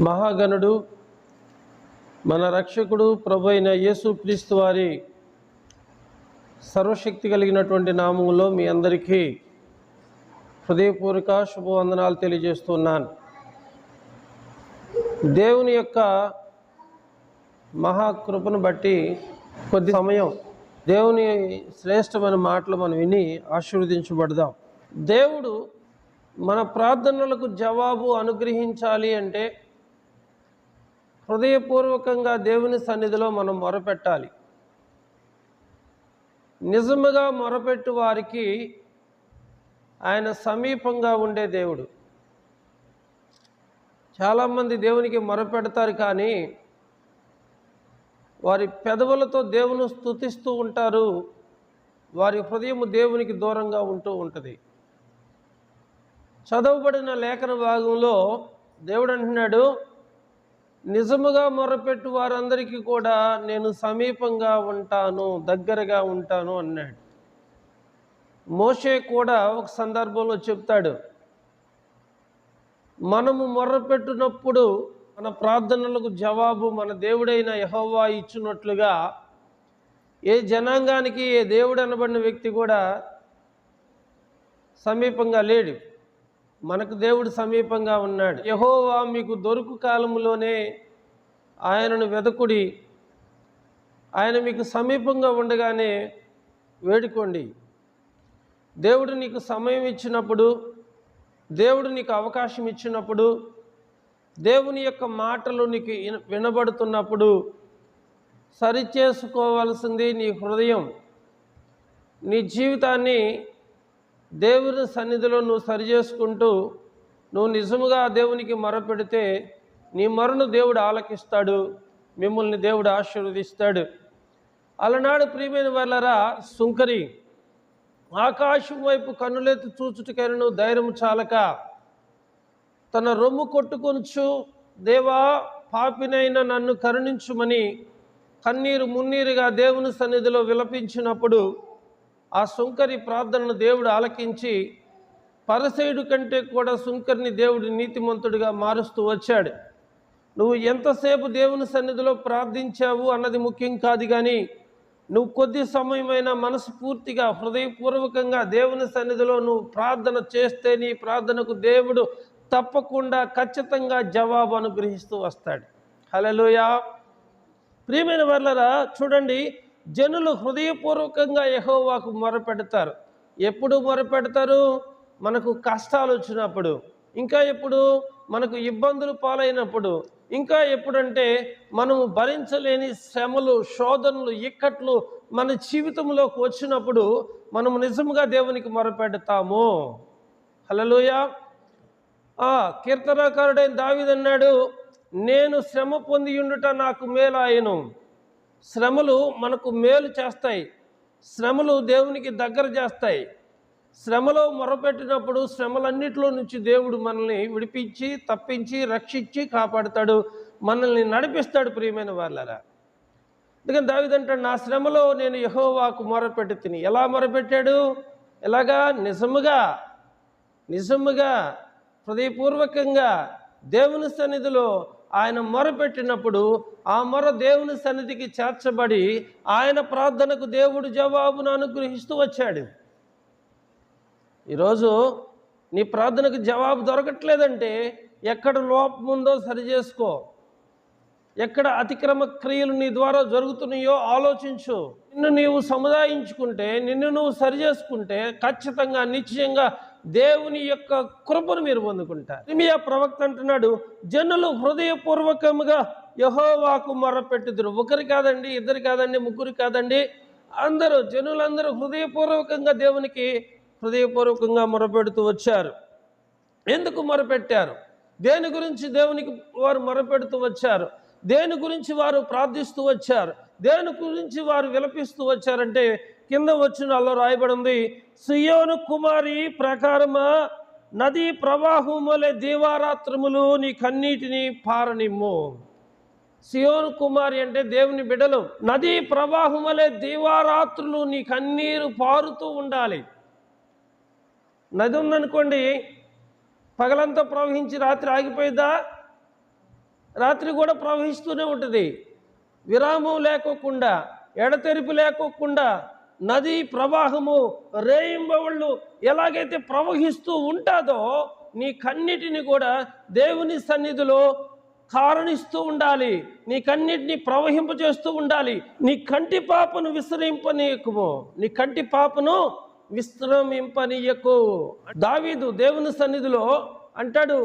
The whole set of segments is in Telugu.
మహాగణుడు మన రక్షకుడు ప్రభు అయిన యేసుక్రీస్తు వారి సర్వశక్తి కలిగినటువంటి నామములో మీ అందరికీ హృదయపూర్వక శుభవందనాలు తెలియజేస్తున్నాను. దేవుని యొక్క మహాకృపను బట్టి కొద్ది సమయం దేవుని శ్రేష్టమైన మాటలు మనం విని ఆశీర్వదించబడదాం. దేవుడు మన ప్రార్థనలకు జవాబు అనుగ్రహించాలి అంటే హృదయపూర్వకంగా దేవుని సన్నిధిలో మనం మొరపెట్టాలి. నిజముగా మొరపెట్టు వారికి ఆయన సమీపంగా ఉండే దేవుడు. చాలామంది దేవునికి మొరపెడతారు, కానీ వారి పెదవులతో దేవుని స్తుతిస్తూ ఉంటారు, వారి హృదయము దేవునికి దూరంగా ఉంటూ ఉంటుంది. చదవబడిన లేఖన భాగంలో దేవుడు అంటున్నాడు, నిజముగా మొరపెట్టు వారందరికీ కూడా నేను సమీపంగా ఉంటాను, దగ్గరగా ఉంటాను అన్నాడు. మోషే కూడా ఒక సందర్భంలో చెప్తాడు, మనము మొర్రపెట్టినప్పుడు మన ప్రార్థనలకు జవాబు మన దేవుడైన యెహోవా ఇచ్చినట్లుగా ఏ జనాంగానికి ఏ దేవుడు అనబడిన వ్యక్తి కూడా సమీపంగా లేడు. మనకు దేవుడు సమీపంగా ఉన్నాడు. యెహోవా మీకు దొరుకు కాలంలోనే ఆయనను వెదకుడి, ఆయన మీకు సమీపంగా ఉండగానే వేడుకోండి. దేవుడు నీకు సమయం ఇచ్చినప్పుడు, దేవుడు నీకు అవకాశం ఇచ్చినప్పుడు, దేవుని యొక్క మాటలు నీకు వినబడుతున్నప్పుడు సరిచేసుకోవాల్సింది నీ హృదయం. నీ జీవితాన్ని దేవుని సన్నిధిలో నువ్వు సరిచేసుకుంటూ నువ్వు నిజముగా దేవునికి మొరపెడితే నీ మొరను దేవుడు ఆలకిస్తాడు, మిమ్మల్ని దేవుడు ఆశీర్వదిస్తాడు. అలనాడు ప్రియమైన వాళ్ళరా, సుంకరి ఆకాశం వైపు కన్నులెత్తి చూచుటకైనను ధైర్యం చాలక తన రొమ్ము కొట్టుకొనుచు, దేవా పాపినైన నన్ను కరుణించుమని కన్నీరు మున్నీరుగా దేవుని సన్నిధిలో విలపించినప్పుడు ఆ సుంకరి ప్రార్థనను దేవుడు ఆలకించి పరిసయ్యుడి కంటే కూడా సుంకరిని దేవుడు నీతిమంతుడిగా మారుస్తూ వచ్చాడు. నువ్వు ఎంతసేపు దేవుని సన్నిధిలో ప్రార్థించావు అన్నది ముఖ్యం కాదు, కానీ నువ్వు కొద్ది సమయమైనా మనస్ఫూర్తిగా హృదయపూర్వకంగా దేవుని సన్నిధిలో నువ్వు ప్రార్థన చేస్తే నీ ప్రార్థనకు దేవుడు తప్పకుండా ఖచ్చితంగా జవాబు అనుగ్రహిస్తూ వస్తాడు. హల్లెలూయా. ప్రియమైన వాళ్ళరా, చూడండి, జనులు హృదయపూర్వకంగా యెహోవాకు మొరపెడతారు. ఎప్పుడు మొరపెడతారు? మనకు కష్టాలు వచ్చినప్పుడు, ఇంకా ఎప్పుడు మనకు ఇబ్బందులు పాలైనప్పుడు, ఇంకా ఎప్పుడంటే మనము భరించలేని శ్రమలు, శోధనలు, ఇక్కట్లు మన జీవితంలోకి వచ్చినప్పుడు మనము నిజంగా దేవునికి మొరపెడతాము. హల్లెలూయా. కీర్తనకారుడైన దావీదు అన్నాడు, నేను శ్రమ పొంది ఉండుట నాకు మేలాయను. శ్రమలు మనకు మేలు చేస్తాయి, శ్రమలు దేవునికి దగ్గర చేస్తాయి. శ్రమలో మొరపెట్టినప్పుడు శ్రమలన్నిటిలో నుంచి దేవుడు మనల్ని విడిపించి, తప్పించి, రక్షించి కాపాడుతాడు, మనల్ని నడిపిస్తాడు. ప్రియమైన వాళ్ళరా, అందుకని దావీదు అంటాడు, నా శ్రమలో నేను యెహోవాకు మొరపెట్టి తిని. ఎలా మొరపెట్టాడు? ఎలాగా? నిజముగా హృదయపూర్వకంగా దేవుని సన్నిధిలో ఆయన మొరపెట్టినప్పుడు ఆ మొర దేవుని సన్నిధికి చేర్చబడి ఆయన ప్రార్థనకు దేవుడు జవాబును అనుగ్రహిస్తూ వచ్చాడు. ఈరోజు నీ ప్రార్థనకు జవాబు దొరకట్లేదంటే ఎక్కడ లోపం ఉందో సరిచేసుకో, ఎక్కడ అతిక్రమ క్రియలు నీ ద్వారా జరుగుతున్నాయో ఆలోచించు. నిన్ను నీవు సముదాయించుకుంటే, నిన్ను నువ్వు సరిచేసుకుంటే ఖచ్చితంగా నిశ్చయంగా దేవుని యొక్క కృపను మీరు పొందుకుంటారు. ఇర్మీయా ప్రవక్త అంటున్నాడు, జనులు హృదయపూర్వకముగా యెహోవాకు మొరపెట్టుదురు. ఒకరు కాదండి, ఇద్దరు కాదండి, ముగ్గురు కాదండి, అందరూ, జనులందరూ హృదయపూర్వకంగా దేవునికి హృదయపూర్వకంగా మొరపెడుతూ వచ్చారు. ఎందుకు మొరపెట్టారు? దేని గురించి దేవునికి వారు మొరపెడుతూ వచ్చారు? దేని గురించి వారు ప్రార్థిస్తూ వచ్చారు? దేని గురించి వారు విలపిస్తూ వచ్చారంటే కింద వచనాల్లో రాయబడి ఉంది, సియోను కుమారి ప్రకారమా నదీ ప్రవాహములే దీవారాత్రములు నీ కన్నీటిని పారనిమ్ము. సియోను కుమారి అంటే దేవుని బిడ్డలు. నదీ ప్రవాహములే దీవారాత్రులు నీ కన్నీరు పారుతూ ఉండాలి. నది ఉందనుకోండి, పగలంతా ప్రవహించి రాత్రి ఆగిపోయిద్దా? రాత్రి కూడా ప్రవహిస్తూనే ఉంటుంది. విరామం లేకోకుండా, ఎడతెరిపి లేకోకుండా నదీ ప్రవాహము రేయింబవళ్ళు ఎలాగైతే ప్రవహిస్తూ ఉంటుందో నీ కన్నిటిని కూడా దేవుని సన్నిధిలో కారణిస్తూ ఉండాలి. నీ కన్నిటిని ప్రవహింపజేస్తూ ఉండాలి. నీ కంటి పాపను విశ్రమింపనీయకుము, నీ కంటి పాపను విశ్రమింపనీయకు. దావీదు దేవుని సన్నిధిలో అంటాడు,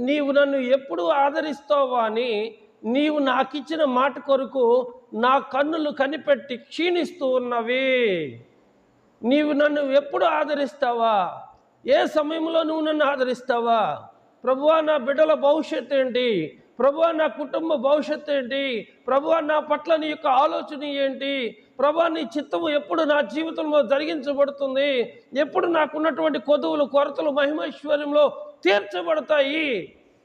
నీవు నన్ను ఎప్పుడు ఆదరిస్తావా అని నీవు నాకిచ్చిన మాట కొరకు నా కన్నులు కనిపెట్టి క్షీణిస్తూ ఉన్నవి. నీవు నన్ను ఎప్పుడు ఆదరిస్తావా? ఏ సమయంలో నువ్వు నన్ను ఆదరిస్తావా? ప్రభువా, నా బిడ్డల భవిష్యత్తు ఏంటి? ప్రభువా, నా కుటుంబ భవిష్యత్తు ఏంటి? ప్రభువా, నా పట్ల నీ యొక్క ఆలోచన ఏంటి? ప్రభువా, నీ చిత్తము ఎప్పుడు నా జీవితంలో జరిగించబడుతుంది? ఎప్పుడు నాకున్నటువంటి కొదువులు, కొరతలు మహిమైశ్వర్యంలో తీర్చబడతాయి?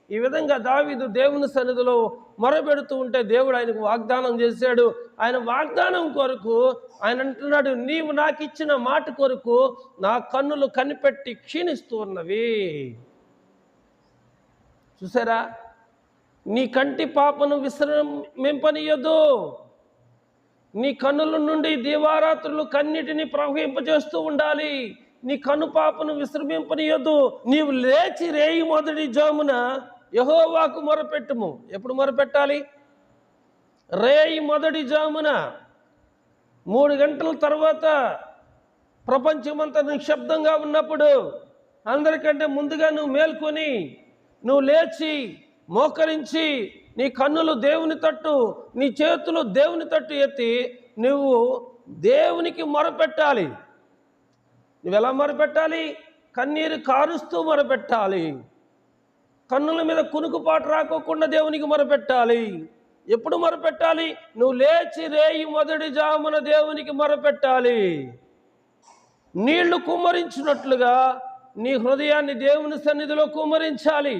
ఈ విధంగా దావీదు దేవుని సన్నిధిలో మొరబెడుతూ ఉంటే దేవుడు ఆయనకు వాగ్దానం చేశాడు. ఆయన వాగ్దానం కొరకు ఆయన అంటున్నాడు, నీవు నాకు ఇచ్చిన మాట కొరకు నా కన్నులు కనిపెట్టి క్షీణిస్తూ ఉన్నవి. చూసారా? నీ కంటి పాపను విశ్రమింపనీయదు. నీ కన్నుల నుండి దీవారాత్రులు కన్నిటిని ప్రవహింపజేస్తూ ఉండాలి. నీ కన్ను పాపను విశ్రమింపనీయదు. నీవు లేచి రేయి మొదటి జామున యెహోవాకు మొరపెట్టుము. ఎప్పుడు మొరపెట్టాలి? రేయి మొదటి జామున 3 గంటల తర్వాత ప్రపంచమంతా నిశ్శబ్దంగా ఉన్నప్పుడు అందరికంటే ముందుగా నువ్వు మేల్కొని నువ్వు లేచి మోకరించి నీ కన్నులు దేవుని తట్టు, నీ చేతులు దేవుని తట్టు ఎత్తి నువ్వు దేవునికి మొరపెట్టాలి. నువ్వెలా మొరపెట్టాలి? కన్నీరు కారుస్తూ మొరపెట్టాలి. కన్నుల మీద కునుకుపాటు రాకోకుండా దేవునికి మొరపెట్టాలి. ఎప్పుడు మొరపెట్టాలి? నువ్వు లేచి రేయి మొదటి జామున దేవునికి మొరపెట్టాలి. నీళ్లు కుమ్మరించినట్లుగా నీ హృదయాన్ని దేవుని సన్నిధిలో కుమ్మరించాలి.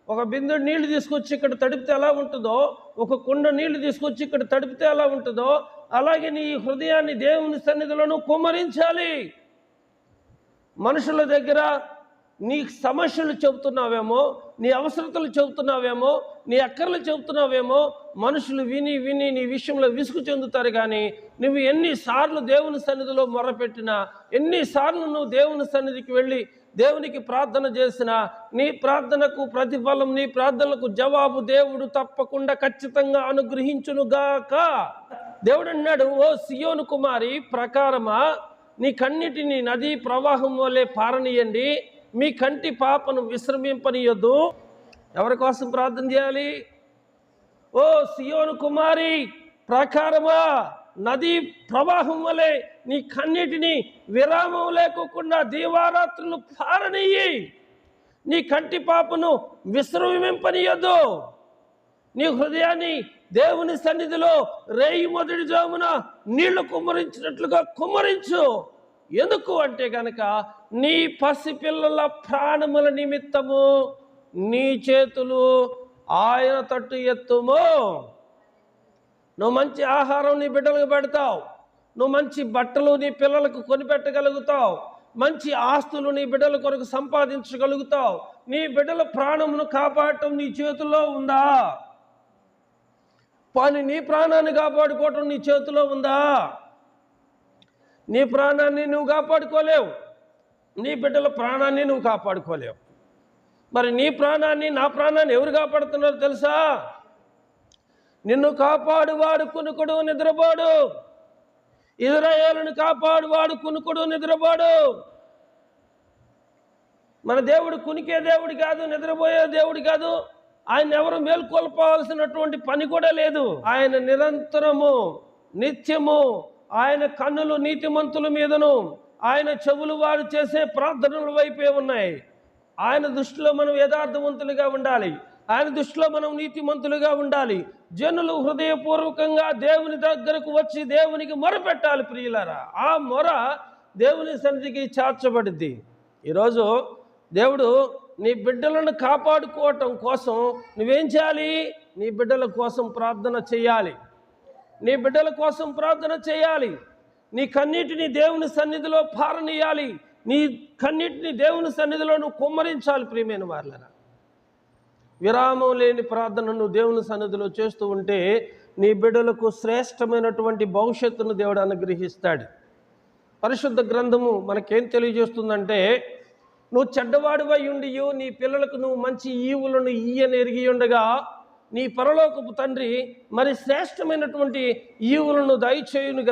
ఒక బిందెడు నీళ్లు తీసుకొచ్చి ఇక్కడ తడిపితే ఎలా ఉంటుందో, ఒక కుండ నీళ్లు తీసుకొచ్చి ఇక్కడ తడిపితే ఎలా ఉంటుందో, అలాగే నీ హృదయాన్ని దేవుని సన్నిధిలోనూ కుమ్మరించాలి. మనుషుల దగ్గర నీ సమస్యలు చెబుతున్నావేమో, నీ అవసరతలు చెబుతున్నావేమో, నీ అక్కర్లు చెబుతున్నావేమో, మనుషులు విని విని నీ విషయంలో విసుగు చెందుతారు. కానీ నువ్వు ఎన్నిసార్లు దేవుని సన్నిధిలో మొరపెట్టినా, ఎన్నిసార్లు నువ్వు దేవుని సన్నిధికి వెళ్ళి దేవునికి ప్రార్థన చేసినా, నీ ప్రార్థనకు ప్రతిఫలం, నీ ప్రార్థనలకు జవాబు దేవుడు తప్పకుండా ఖచ్చితంగా అనుగ్రహించునుగాక. దేవుడు అన్నాడు, ఓ సియోను కుమారి ప్రకారమా, నీ కన్నిటిని నదీ ప్రవాహం వలె పారనీయండి, మీ కంటి పాపను విశ్రమింపనీయొద్దు. ఎవరి కోసం ప్రార్థన చేయాలి? ఓ సియోను కుమారి ప్రకారమా, నదీ ప్రవాహం వలె నీ కన్నిటిని విరామం లేకోకుండా దీవారాత్రులు పారనీయి. నీ కంటి పాపను విశ్రమింపనీయొద్దు. నీ హృదయాన్ని దేవుని సన్నిధిలో రేయి మొదటి జామున నీళ్లు కుమ్మరించినట్లుగా కుమ్మరించు. ఎందుకు అంటే గనక నీ పసిపిల్లల ప్రాణముల నిమిత్తము నీ చేతులు ఆయన తట్టు ఎత్తుము. నువ్వు మంచి ఆహారం నీ బిడ్డలకు పెడతావు, నువ్వు మంచి బట్టలు నీ పిల్లలకు కొనిపెట్టగలుగుతావు, మంచి ఆస్తులు నీ బిడ్డల కొరకు సంపాదించగలుగుతావు. నీ బిడ్డల ప్రాణమును కాపాడటం నీ చేతుల్లో ఉందా? పని నీ ప్రాణాన్ని కాపాడుకోవటం నీ చేతిలో ఉందా? నీ ప్రాణాన్ని నువ్వు కాపాడుకోలేవు, నీ బిడ్డల ప్రాణాన్ని నువ్వు కాపాడుకోలేవు. మరి నీ ప్రాణాన్ని, నా ప్రాణాన్ని ఎవరు కాపాడుతున్నారో తెలుసా? నిన్ను కాపాడువాడు కునుకుడు నిద్రపోడు. ఇశ్రాయేలును కాపాడువాడు కునుకుడు నిద్రపోడు. మన దేవుడు కునికే దేవుడు కాదు, నిద్రపోయే దేవుడు కాదు. ఆయన ఎవరు మేల్కొల్పాల్సినటువంటి పని కూడా లేదు. ఆయన నిరంతరము నిత్యము ఆయన కన్నులు నీతిమంతుల మీదను, ఆయన చెవులు వారు చేసే ప్రార్థనల వైపే ఉన్నాయి. ఆయన దృష్టిలో మనం యథార్థవంతులుగా ఉండాలి, ఆయన దృష్టిలో మనం నీతిమంతులుగా ఉండాలి. జనులు హృదయపూర్వకంగా దేవుని దగ్గరకు వచ్చి దేవునికి మొరపెట్టాలి. ప్రియులారా, ఆ మొర దేవుని సన్నిధికి చేర్చబడింది. ఈరోజు దేవుడు నీ బిడ్డలను కాపాడుకోవటం కోసం నువ్వేం చేయాలి? నీ బిడ్డల కోసం ప్రార్థన చేయాలి. నీ బిడ్డల కోసం ప్రార్థన చేయాలి. నీ కన్నీటిని దేవుని సన్నిధిలో పారనీయాలి. నీ కన్నీటిని దేవుని సన్నిధిలో నువ్వు కుమ్మరించాలి. ప్రియమైన వారలారా, విరామం లేని ప్రార్థనను దేవుని సన్నిధిలో చేస్తూ ఉంటే నీ బిడ్డలకు శ్రేష్టమైనటువంటి భవిష్యత్తును దేవుడు అనుగ్రహిస్తాడు. పరిశుద్ధ గ్రంథము మనకేం తెలియజేస్తుందంటే, నువ్వు చెడ్డవాడివై ఉండియు నీ పిల్లలకు నువ్వు మంచి ఈవులను ఇయ్యని ఎరిగి ఉండగా నీ పరలోకపు తండ్రి మరి శ్రేష్టమైనటువంటి ఈవులను దయచేయును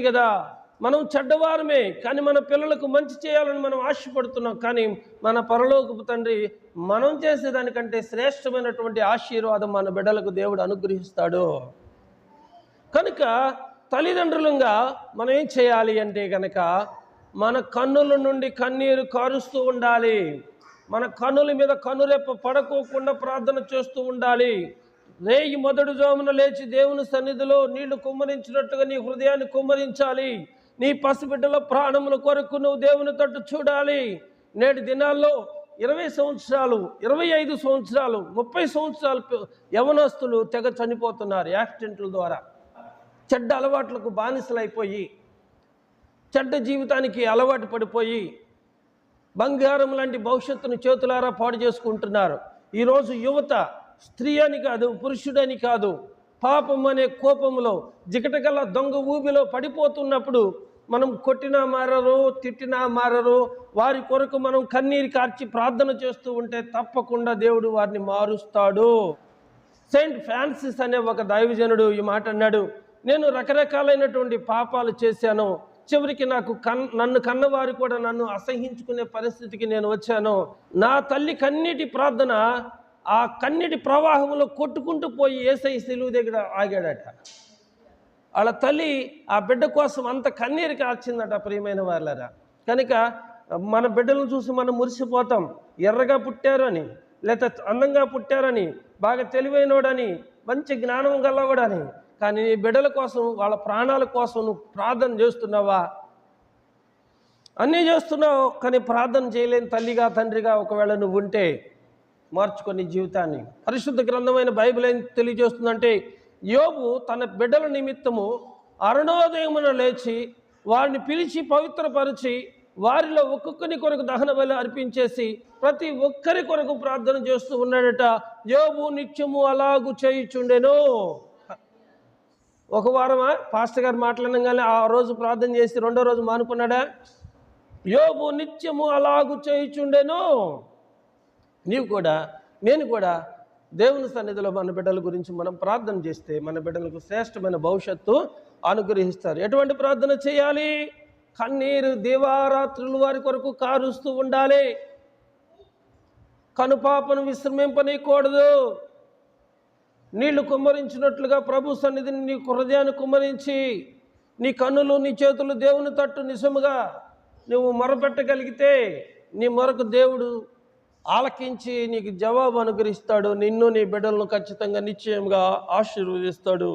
కదా. మనం చెడ్డవారమే, కానీ మన పిల్లలకు మంచి చేయాలని మనం ఆశపడుతున్నాం. కానీ మన పరలోకపు తండ్రి మనం చేసేదానికంటే శ్రేష్టమైనటువంటి ఆశీర్వాదం మన బిడ్డలకు దేవుడు అనుగ్రహిస్తాడు. కనుక తల్లిదండ్రులుగా మనం ఏం చేయాలి అంటే కనుక, మన కన్నుల నుండి కన్నీరు కారుస్తూ ఉండాలి. మన కన్నుల మీద కన్నురెప్ప పడుకోకుండా ప్రార్థన చేస్తూ ఉండాలి. రేయి మొదటి జామున లేచి దేవుని సన్నిధిలో నీళ్లు కుమ్మరించినట్టుగా నీ హృదయాన్ని కుమ్మరించాలి. నీ పసిబిడ్డల ప్రాణముల కొరకు నువ్వు దేవుని తట్టు చూడాలి. నేటి దినాల్లో 20 సంవత్సరాలు, 25 సంవత్సరాలు, 30 సంవత్సరాలు యవనస్తులు తెగ చనిపోతున్నారు యాక్సిడెంట్ల ద్వారా. చెడ్డ అలవాట్లకు బానిసలైపోయి, చెడ్డ జీవితానికి అలవాటు పడిపోయి బంగారం లాంటి భవిష్యత్తును చేతులారా పాడు చేసుకుంటున్నారు. ఈరోజు యువత స్త్రీ అని కాదు, పురుషుడని కాదు, పాపం అనే కోపంలో జికటగల దొంగ ఊబిలో పడిపోతున్నప్పుడు మనం కొట్టినా మారరు, తిట్టినా మారరు. వారి కొరకు మనం కన్నీరు కార్చి ప్రార్థన చేస్తూ ఉంటే తప్పకుండా దేవుడు వారిని మారుస్తాడు. సెయింట్ ఫ్రాన్సిస్ అనే ఒక దైవజనుడు ఈ మాట అన్నాడు, నేను రకరకాలైనటువంటి పాపాలు చేశాను, చివరికి నన్ను కన్నవారు కూడా నన్ను అసహించుకునే పరిస్థితికి నేను వచ్చాను. నా తల్లి కన్నీటి ప్రార్థన ఆ కన్నీటి ప్రవాహంలో కొట్టుకుంటూ పోయి యేసయ్య సిలువ దగ్గర ఆగాడట. వాళ్ళ తల్లి ఆ బిడ్డ కోసం అంత కన్నీరు కార్చిందట. ప్రియమైన వాళ్ళరా, కనుక మన బిడ్డలను చూసి మనం మురిసిపోతాం. ఎర్రగా పుట్టారని, లేక అందంగా పుట్టారని, బాగా తెలివైనోడని, మంచి జ్ఞానం గలవాడని. కానీ నీ బిడ్డల కోసం, వాళ్ళ ప్రాణాల కోసం నువ్వు ప్రార్థన చేస్తున్నావా? అన్నీ చేస్తున్నావు, కానీ ప్రార్థన చేయలేని తల్లిగా తండ్రిగా ఒకవేళ నువ్వు ఉంటే మార్చుకొని జీవితాన్ని. పరిశుద్ధ గ్రంథమైన బైబిల్ ఏం తెలియజేస్తుందంటే, యోబు తన బిడ్డల నిమిత్తము అరుణోదయమున లేచి వారిని పిలిచి పవిత్రపరిచి వారిలో ఒక్కొక్కరి కొరకు దహన బలి అర్పించేసి ప్రతి ఒక్కరి కొరకు ప్రార్థన చేస్తూ ఉన్నాడట. యోబు నిత్యము అలాగు చేయుచుండెను. ఒక వారమా పాస్టర్ గారు మాట్లాడగానే ఆ రోజు ప్రార్థన చేసి రెండో రోజు మానుకున్నాడా? యోబు నిత్యము అలాగు చేయుచుండెను. నీవు కూడా, నేను కూడా దేవుని సన్నిధిలో మన బిడ్డల గురించి మనం ప్రార్థన చేస్తే మన బిడ్డలకు శ్రేష్టమైన భవిష్యత్తు అనుగ్రహిస్తారు. ఎటువంటి ప్రార్థన చేయాలి? కన్నీరు దివారాత్రులు వారి కొరకు కారుస్తూ ఉండాలి. కనుపాపను విశ్రమింపనీయకూడదు. నీళ్లు కుమ్మరించినట్లుగా ప్రభు సన్నిధిని నీ హృదయాన్ని కుమ్మరించి నీ కన్నులు నీ చేతులు దేవుని తట్టు నిజముగా నువ్వు మొరపెట్టగలిగితే నీ మొరకు దేవుడు ఆలకించి నీకు జవాబు అనుగ్రహిస్తాడు. నిన్ను నీ బిడ్డలను ఖచ్చితంగా నిశ్చయంగా ఆశీర్వదిస్తాడు.